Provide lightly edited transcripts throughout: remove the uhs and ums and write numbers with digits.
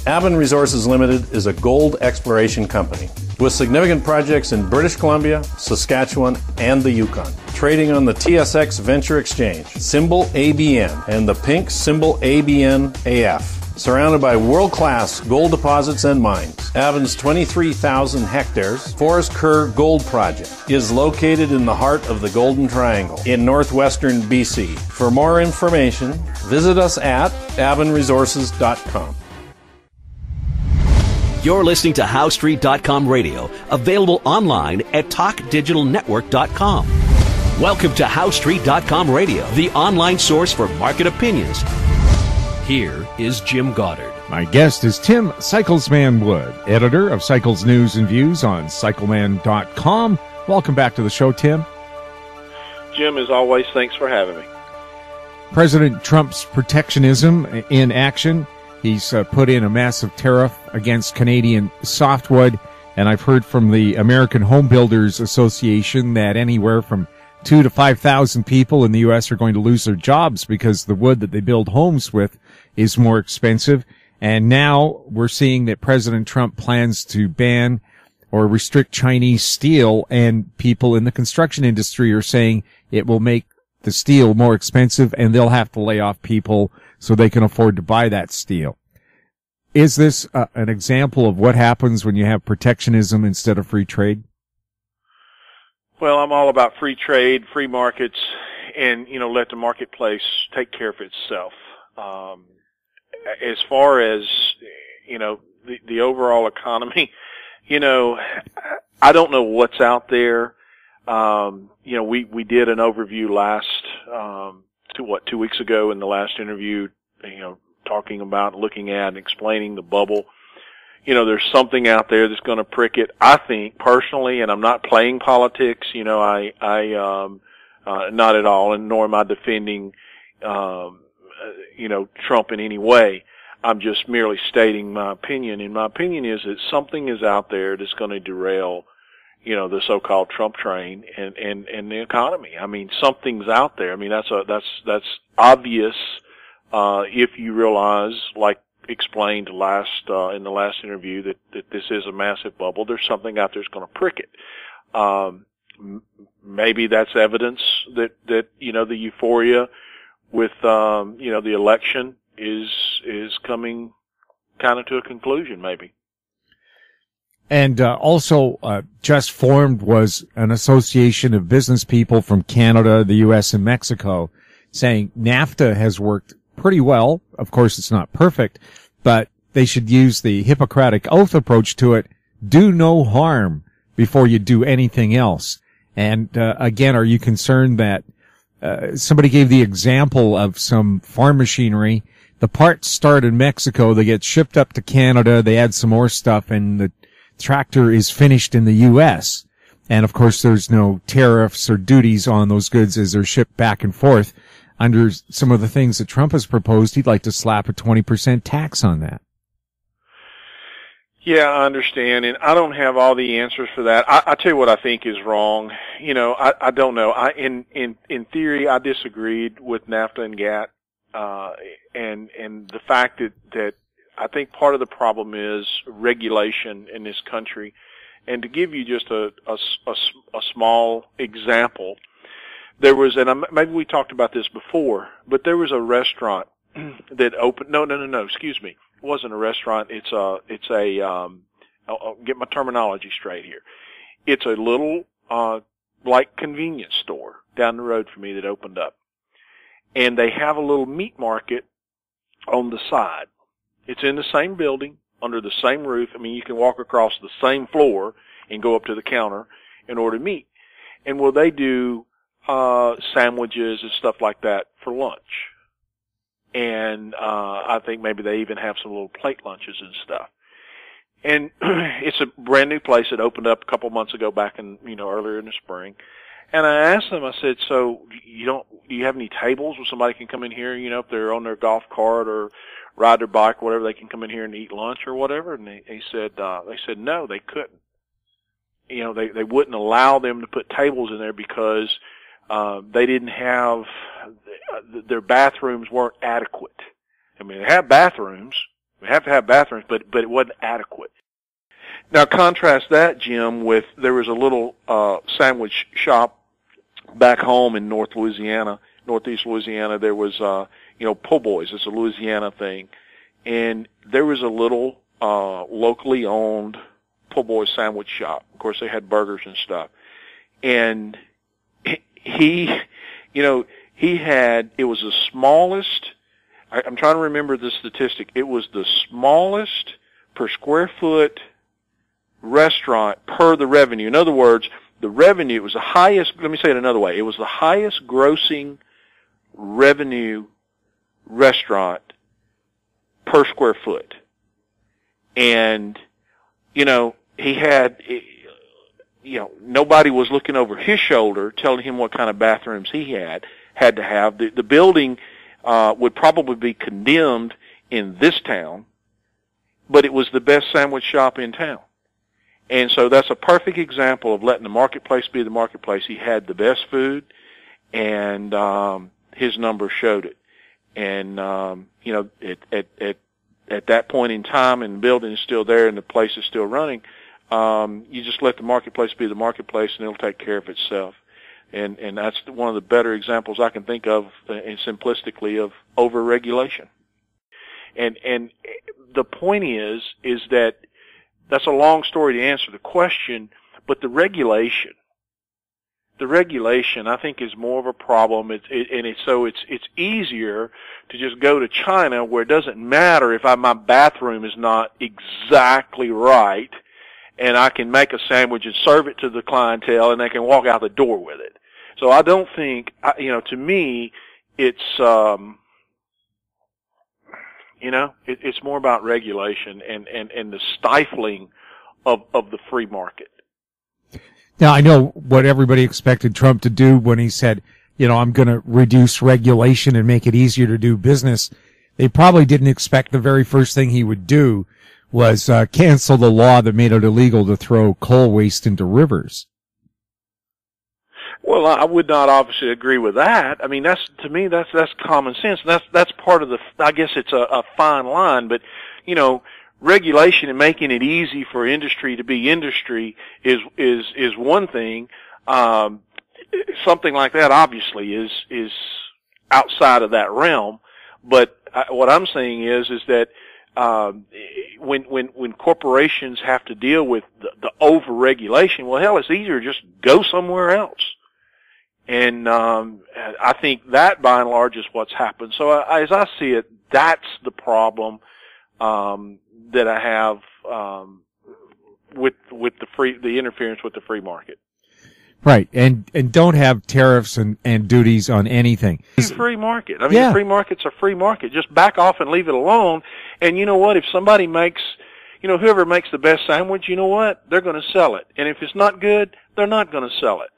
Avon Resources Limited is a gold exploration company with significant projects in British Columbia, Saskatchewan, and the Yukon. Trading on the TSX Venture Exchange, symbol ABN, and the pink symbol ABN-AF. Surrounded by world-class gold deposits and mines, Avon's 23,000 hectares Forest Kerr Gold Project is located in the heart of the Golden Triangle in northwestern BC. For more information, visit us at avonresources.com. You're listening to HowStreet.com radio, available online at TalkDigitalNetwork.com. Welcome to HowStreet.com radio, the online source for market opinions. Here is Jim Goddard. My guest is Tim Cyclesman Wood, editor of Cycles News and Views on CycleMan.com. Welcome back to the show, Tim. Jim, as always, thanks for having me. President Trump's protectionism in action. He's put in a massive tariff against Canadian softwood, and I've heard from the American Home Builders Association that anywhere from 2,000 to 5,000 people in the U.S. are going to lose their jobs because the wood that they build homes with is more expensive. And now we're seeing that President Trump plans to ban or restrict Chinese steel, and people in the construction industry are saying it will make the steel more expensive and they'll have to lay off people so they can afford to buy that steel. Is this an example of what happens when you have protectionism instead of free trade? Well, I'm all about free trade, free markets, and, let the marketplace take care of itself. As far as, the overall economy, I don't know what's out there. We did an overview last, 2 weeks ago in the last interview, talking about, looking at and explaining the bubble. There's something out there that's going to prick it. I think personally, and I'm not playing politics, not at all, and nor am I defending, Trump in any way. I'm just merely stating my opinion. And my opinion is that something is out there that's going to derail, the so-called Trump train and the economy. I mean, something's out there. I mean, that's obvious, if you realize, like explained in the last interview, that this is a massive bubble. There's something out there that's going to prick it. Maybe that's evidence that, the euphoria with, the election is coming kind of to a conclusion, maybe. And also just formed was an association of business people from Canada, the U.S., and Mexico saying NAFTA has worked pretty well. Of course, it's not perfect, but they should use the Hippocratic Oath approach to it. Do no harm before you do anything else. And again, are you concerned that somebody gave the example of some farm machinery? The parts start in Mexico, they get shipped up to Canada, they add some more stuff, and the tractor is finished in the U.S. And of course, there's no tariffs or duties on those goods as they're shipped back and forth. Under some of the things that Trump has proposed, he'd like to slap a 20% tax on that. Yeah, I understand, and I don't have all the answers for that. I tell you what I think is wrong. I don't know. In theory, I disagreed with NAFTA and GATT, and the fact that I think part of the problem is regulation in this country. And to give you just a small example, there was, and maybe we talked about this before, but there was a restaurant that opened. No, excuse me. It wasn't a restaurant. It's a. I'll get my terminology straight here. It's a little like convenience store down the road from me that opened up, and they have a little meat market on the side. It's in the same building, under the same roof. I mean, you can walk across the same floor and go up to the counter and order meat. And will they do sandwiches and stuff like that for lunch? And I think maybe they even have some little plate lunches and stuff. And it's a brand new place that opened up a couple months ago, back in earlier in the spring. And I asked them, I said, so do you have any tables where somebody can come in here, if they're on their golf cart or ride their bike or whatever, they can come in here and eat lunch or whatever? And they said no, they couldn't. They wouldn't allow them to put tables in there because they didn't have, their bathrooms weren't adequate. I mean, they have bathrooms, We have to have bathrooms, but it wasn't adequate. Now contrast that, Jim, with there was a little sandwich shop back home in northeast Louisiana. There was Po' Boys. It's a Louisiana thing, and there was a little locally owned Po' Boys sandwich shop. Of course, they had burgers and stuff, and he had, it was the smallest. I'm trying to remember the statistic. It was the smallest per square foot restaurant per the revenue. In other words, the revenue was the highest. Let me say it another way. It was the highest grossing revenue restaurant per square foot. And, he had, nobody was looking over his shoulder telling him what kind of bathrooms he had to have. The building would probably be condemned in this town, but it was the best sandwich shop in town. And so that's a perfect example of letting the marketplace be the marketplace. He had the best food, and his numbers showed it. And at that point in time, and the building is still there and the place is still running, you just let the marketplace be the marketplace, and it'll take care of itself. And that's one of the better examples I can think of, simplistically, of overregulation. And the point is that that's a long story to answer the question, but the regulation, I think, is more of a problem. It's easier to just go to China, where it doesn't matter if my bathroom is not exactly right, and I can make a sandwich and serve it to the clientele, and they can walk out the door with it. So I don't think, to me, it's it's more about regulation and the stifling of the free market. Now, I know what everybody expected Trump to do when he said, I'm going to reduce regulation and make it easier to do business. They probably didn't expect the very first thing he would do was cancel the law that made it illegal to throw coal waste into rivers. Well, I would not obviously agree with that. I mean, that's common sense. That's part of I guess it's a fine line, but, regulation and making it easy for industry to be industry is one thing. Something like that obviously is outside of that realm. But what I'm saying is that when corporations have to deal with the overregulation, well, hell, it's easier to just go somewhere else. And I think that, by and large, is what's happened. So as I see it, that's the problem that I have with the interference with the free market. Right, and don't have tariffs and duties on anything. Free market. I mean, The free market's a free market. Just back off and leave it alone. And you know what? If somebody makes, whoever makes the best sandwich, you know what? They're going to sell it. And if it's not good, they're not going to sell it.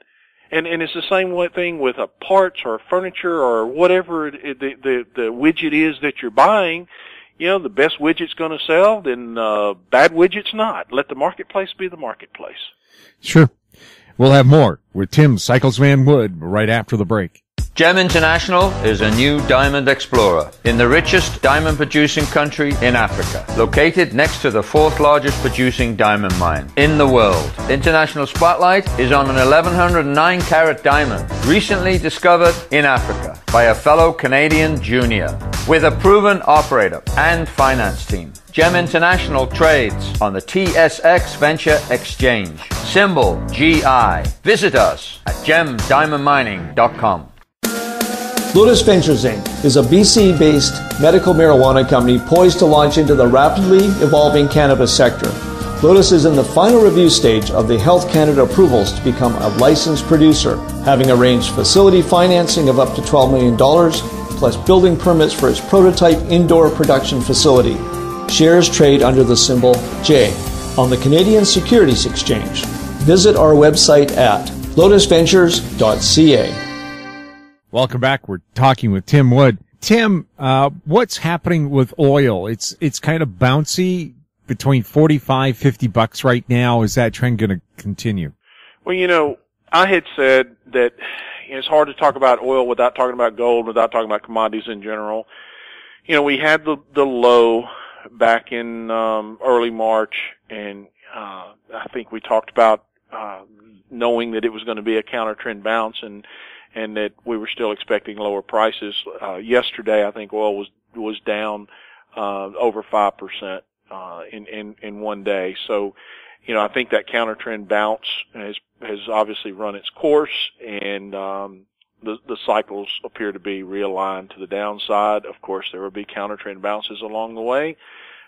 And it's the same thing with a parts or furniture or whatever the widget is that you're buying. The best widget's going to sell, then bad widget's not. Let the marketplace be the marketplace. Sure. We'll have more with Tim Cyclesman Wood right after the break. Gem International is a new diamond explorer in the richest diamond producing country in Africa, located next to the fourth largest producing diamond mine in the world. International Spotlight is on an 1109 carat diamond recently discovered in Africa by a fellow Canadian junior with a proven operator and finance team. Gem International trades on the TSX Venture Exchange, symbol GI. Visit us at gemdiamondmining.com. Lotus Ventures Inc. is a BC-based medical marijuana company poised to launch into the rapidly evolving cannabis sector. Lotus is in the final review stage of the Health Canada approvals to become a licensed producer, having arranged facility financing of up to $12 million, plus building permits for its prototype indoor production facility. Shares trade under the symbol J on the Canadian Securities Exchange. Visit our website at lotusventures.ca. Welcome back. We're talking with Tim Wood. Tim, what's happening with oil? It's kind of bouncy between $45-50 right now. Is that trend going to continue? Well, I had said that it's hard to talk about oil without talking about gold, without talking about commodities in general. We had the low back in early March, and I think we talked about knowing that it was going to be a counter trend bounce, and that we were still expecting lower prices. Yesterday, I think oil was down over 5% in one day. So, I think that counter trend bounce has obviously run its course, and the cycles appear to be realigned to the downside. Of course, there will be counter trend bounces along the way,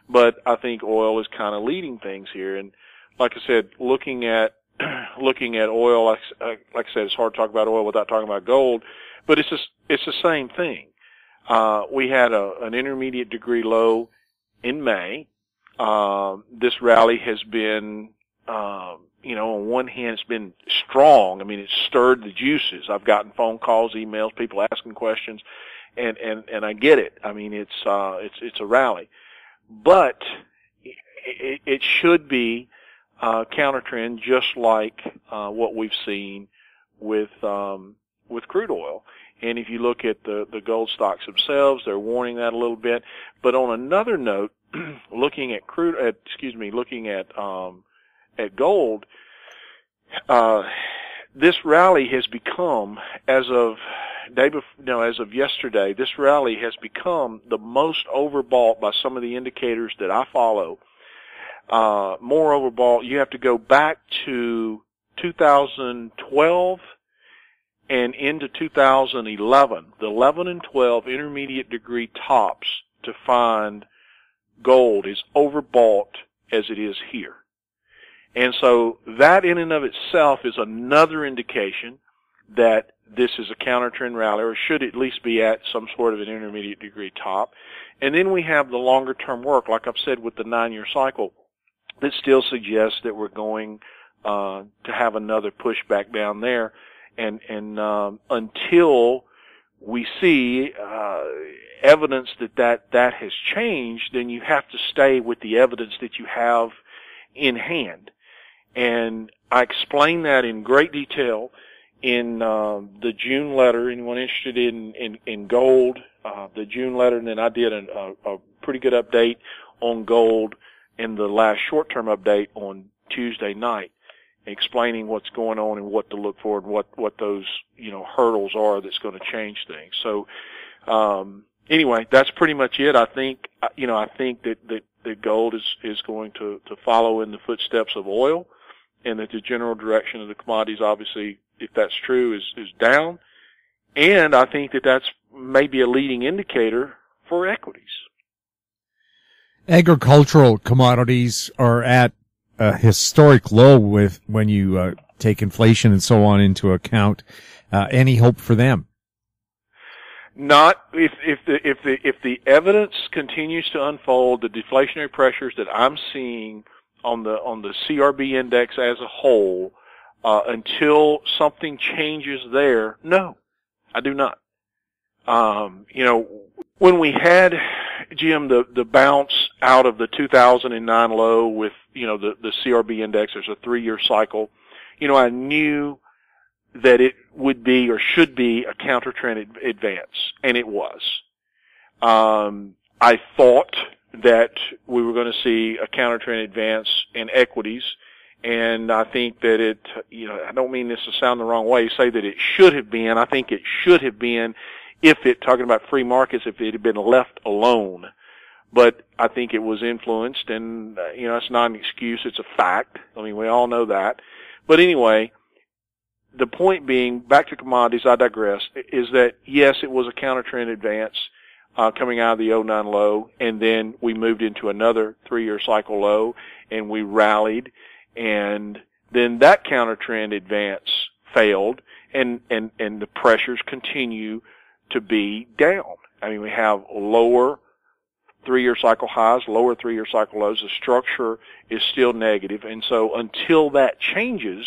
but I think oil is kind of leading things here. And like I said, looking at oil, like I said, it's hard to talk about oil without talking about gold, but it's the same thing. We had an intermediate degree low in May. This rally has been, on one hand, it's been strong. I mean, it's stirred the juices. I've gotten phone calls, emails, people asking questions, and I get it. I mean, it's a rally, but it should be counter trend, just like what we've seen with crude oil. And if you look at the gold stocks themselves, they're warning that a little bit. But on another note, looking at gold, this rally has become, as of yesterday, this rally has become the most overbought by some of the indicators that I follow. More overbought. You have to go back to 2012 and into 2011, the 11 and 12 intermediate degree tops to find gold is overbought as it is here. And so that in and of itself is another indication that this is a counter trend rally, or should at least be at some sort of an intermediate degree top. And then we have the longer term work, like I've said, with the 9-year cycle, that still suggests that we're going to have another pushback down there. And until we see evidence that has changed, then you have to stay with the evidence that you have in hand. And I explain that in great detail in the June letter. Anyone interested in gold, the June letter, and then I did a pretty good update on gold in the last short-term update on Tuesday night, explaining what's going on and what to look for and what those hurdles are that's going to change things. So anyway, that's pretty much it. I think that gold is going to follow in the footsteps of oil, and that the general direction of the commodities, obviously, if that's true, is down. And I think that that's maybe a leading indicator for equities. Agricultural commodities are at a historic low when you take inflation and so on into account. Any hope for them? Not if the evidence continues to unfold, the deflationary pressures that I'm seeing on the CRB index as a whole, until something changes there. No, I do not. When we had, Jim, the bounce out of the 2009 low with, the CRB index, there's a 3-year cycle, I knew that it would be or should be a counter trend advance, and it was. I thought that we were going to see a counter trend advance in equities, and I think that I don't mean this to sound the wrong way, say that it should have been. I think it should have been, talking about free markets, if it had been left alone. But I think it was influenced, and, it's not an excuse, it's a fact. I mean, we all know that. But anyway, the point being, back to commodities, I digress, is that, yes, it was a counter trend advance, coming out of the 09 low, and then we moved into another 3-year cycle low, and we rallied, and then that counter trend advance failed, and the pressures continue to be down. I mean, we have lower 3-year cycle highs, lower 3-year cycle lows. The structure is still negative, and so until that changes,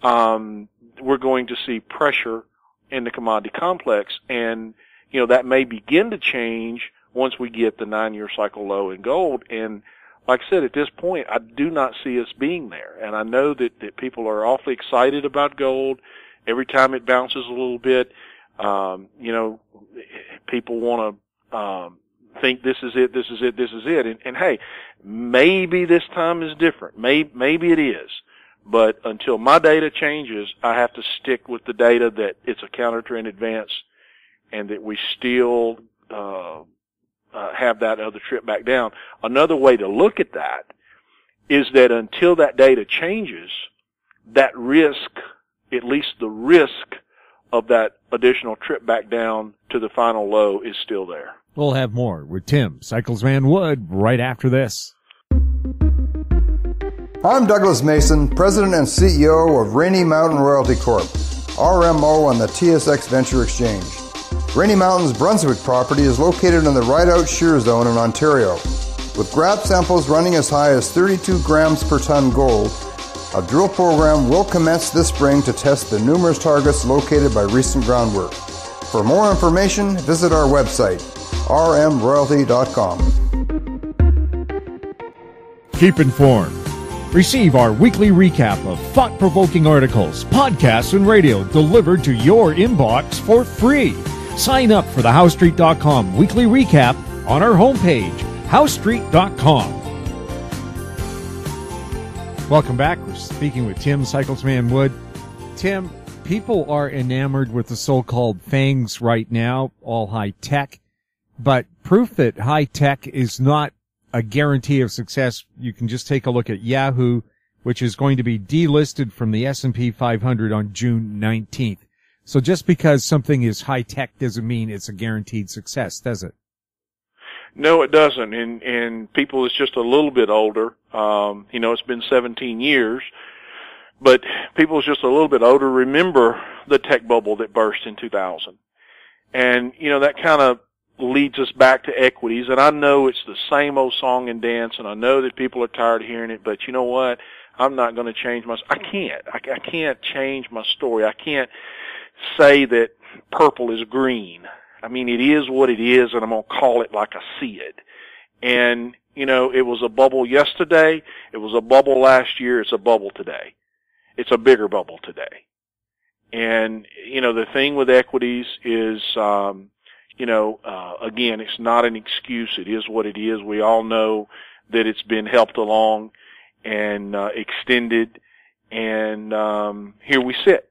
we're going to see pressure in the commodity complex, and that may begin to change once we get the 9-year cycle low in gold. And like I said, at this point, I do not see us being there. And I know that people are awfully excited about gold. Every time it bounces a little bit, people want to think this is it, this is it, this is it. And hey, maybe this time is different. Maybe it is. But until my data changes, I have to stick with the data that it's a counter trend advance and that we still have that other trip back down. Another way to look at that is that until that data changes, that risk, at least the risk of that additional trip back down to the final low, is still there. We'll have more with Tim Cyclesman Wood right after this. I'm Douglas Mason, President and CEO of Rainy Mountain Royalty Corp., RMO on the TSX Venture Exchange. Rainy Mountain's Brunswick property is located in the Rideout Shear Zone in Ontario. With grab samples running as high as 32 grams per ton gold, a drill program will commence this spring to test the numerous targets located by recent groundwork. For more information, visit our website, rmroyalty.com. Keep informed. Receive our weekly recap of thought-provoking articles, podcasts, and radio delivered to your inbox for free. Sign up for the HowStreet.com weekly recap on our homepage, HowStreet.com. Welcome back. We're speaking with Tim Cyclesman Wood. Tim, people are enamored with the so-called FANGs right now, all high-tech, but proof that high-tech is not a guarantee of success. You can just take a look at Yahoo, which is going to be delisted from the S&P 500 on June 19th. So just because something is high-tech doesn't mean it's a guaranteed success, does it? No, it doesn't. And people is just a little bit older. It's been 17 years, but people is just a little bit older remember the tech bubble that burst in 2000. And, that kind of leads us back to equities. And I know it's the same old song and dance, and I know that people are tired of hearing it, but you know what? I'm not going to change I can't change my story. I can't say that purple is green. I mean, it is what it is, and I'm going to call it like I see it. And, it was a bubble yesterday. It was a bubble last year. It's a bubble today. It's a bigger bubble today. And, the thing with equities is, again, it's not an excuse. It is what it is. We all know that it's been helped along and extended, and here we sit.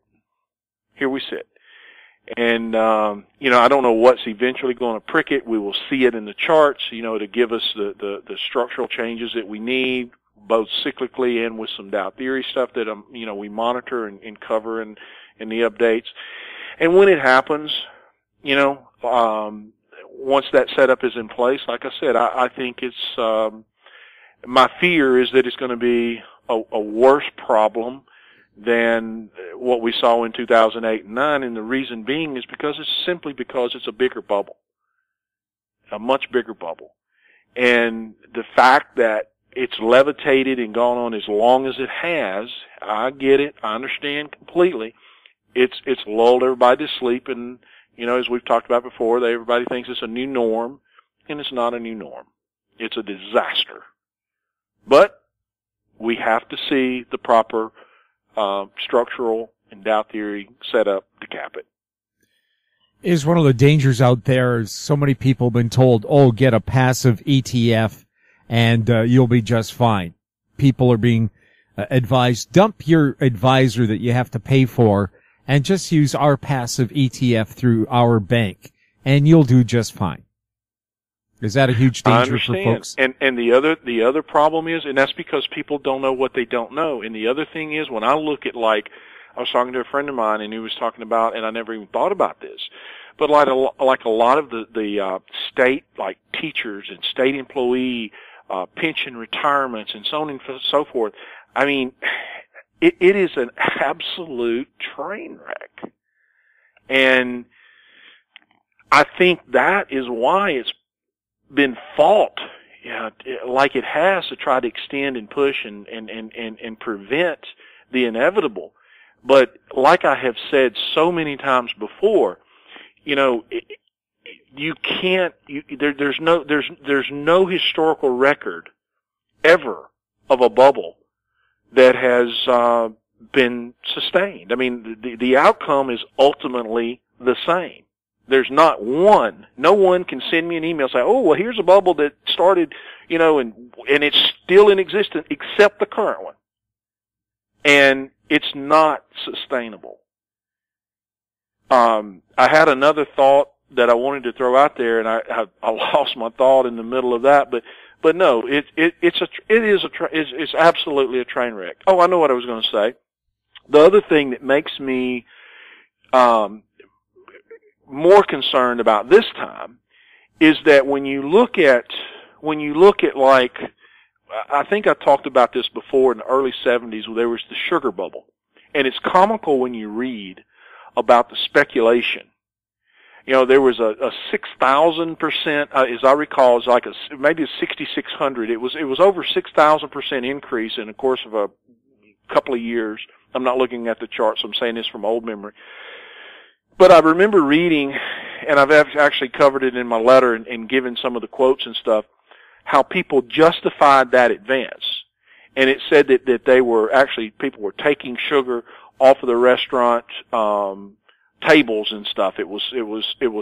And, I don't know what's eventually going to prick it. We will see it in the charts, to give us the structural changes that we need, both cyclically and with some Dow theory stuff that, we monitor and cover in the updates. And when it happens, once that setup is in place, like I said, I think it's, my fear is that it's going to be a worse problem than what we saw in 2008 and 9, and the reason being is because it's a bigger bubble, a much bigger bubble. And the fact that it's levitated and gone on as long as it has, I get it, I understand completely. It's lulled everybody to sleep, and, as we've talked about before, everybody thinks it's a new norm, and it's not a new norm. It's a disaster. But we have to see the proper structural and Dow theory set up to cap it. Is one of the dangers out there is so many people have been told, get a passive ETF and you'll be just fine. People are being advised, dump your advisor that you have to pay for and just use our passive ETF through our bank and you'll do just fine. Is that a huge danger for folks? And the other problem is, and that's because people don't know what they don't know. And the other thing is, when I look at, like, I was talking to a friend of mine, and he was talking about, and I never even thought about this, but like a lot of the state, like teachers and state employee pension retirements and so on and so forth. I mean, it is an absolute train wreck, and I think that is why it's been fought, like it has, to try to extend and push and prevent the inevitable. But like I have said so many times before, you can't. There's no historical record ever of a bubble that has been sustained. I mean, the outcome is ultimately the same. There's not one. No one can send me an email saying, oh, well, here's a bubble that started, and it's still in existence except the current one. And it's not sustainable. I had another thought that I wanted to throw out there, and I lost my thought in the middle of that, but no, it's absolutely a train wreck. Oh, I know what I was going to say. The other thing that makes me more concerned about this time is that when you look at like, I think I talked about this before in the early 70s where there was the sugar bubble. And it's comical when you read about the speculation. There was a 6,000%, as I recall, it was like maybe a 6,600. It was over 6,000% increase in the course of a couple of years. I'm not looking at the charts. I'm saying this from old memory. But I remember reading, and I've actually covered it in my letter and given some of the quotes and stuff, how people justified that advance. And it said that they were actually, people were taking sugar off of the restaurant tables and stuff. It was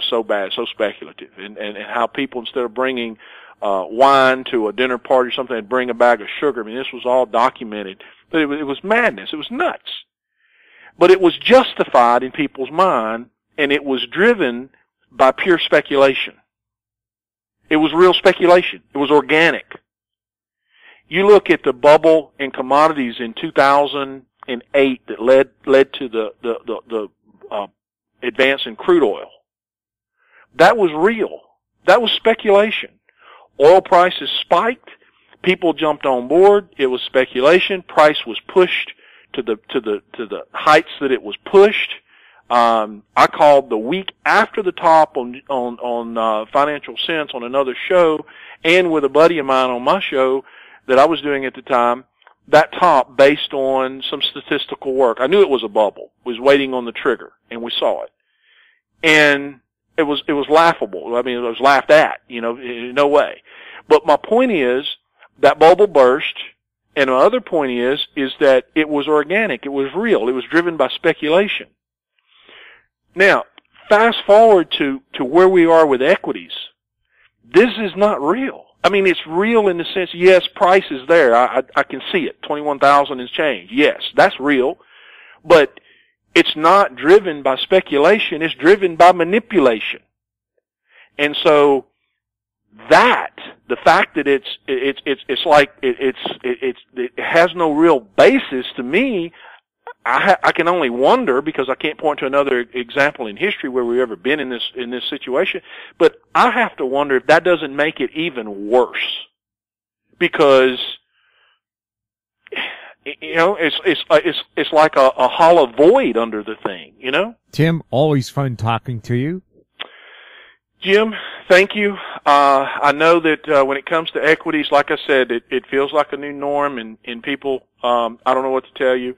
so bad, so speculative. And how people, instead of bringing wine to a dinner party or something, they'd bring a bag of sugar. I mean, this was all documented. But it was madness. It was nuts. But it was justified in people's mind, and it was driven by pure speculation. It was real speculation. It was organic. You look at the bubble in commodities in 2008 that led to the advance in crude oil. That was real. That was speculation. Oil prices spiked. People jumped on board. It was speculation. Price was pushed to the heights that it was pushed. I called the week after the top on Financial Sense on another show, and with a buddy of mine on my show that I was doing at the time, that top based on some statistical work. I knew it was a bubble. Was waiting on the trigger, and we saw it. And it was laughable. I mean, it was laughed at, in no way. But my point is that bubble burst. And my other point is that it was organic. It was real. It was driven by speculation. Now, fast forward to where we are with equities. This is not real. I mean, it's real in the sense, yes, price is there. I can see it. 21,000 is change. Yes, that's real. But it's not driven by speculation. It's driven by manipulation. And so the fact that it has no real basis to me, I can only wonder, because I can't point to another example in history where we've ever been in this situation, but I have to wonder if that doesn't make it even worse. Because, it's like a hollow void under the thing, Tim, always fun talking to you. Jim, thank you. I know that when it comes to equities, like I said, it feels like a new norm, and people, I don't know what to tell you.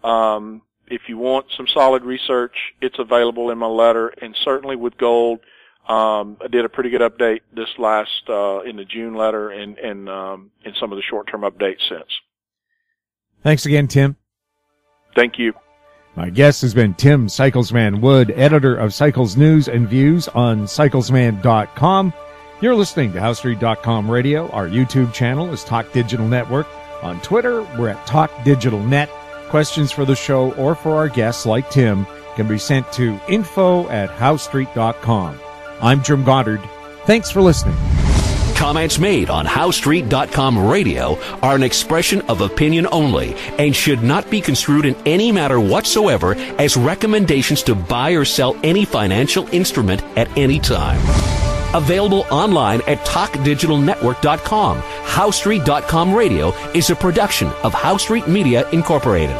If you want some solid research, it's available in my letter, and certainly with gold. I did a pretty good update this last in the June letter, and some of the short-term updates since. Thanks again, Tim. Thank you. My guest has been Tim Cyclesman Wood, editor of Cycles News and Views on cyclesman.com. You're listening to HowStreet.com Radio. Our YouTube channel is Talk Digital Network. On Twitter, we're at Talk Digital Net. Questions for the show or for our guests like Tim can be sent to info@howstreet.com. I'm Jim Goddard. Thanks for listening. Comments made on HowStreet.com Radio are an expression of opinion only and should not be construed in any matter whatsoever as recommendations to buy or sell any financial instrument at any time. Available online at TalkDigitalNetwork.com. HowStreet.com Radio is a production of HowStreet Media Incorporated.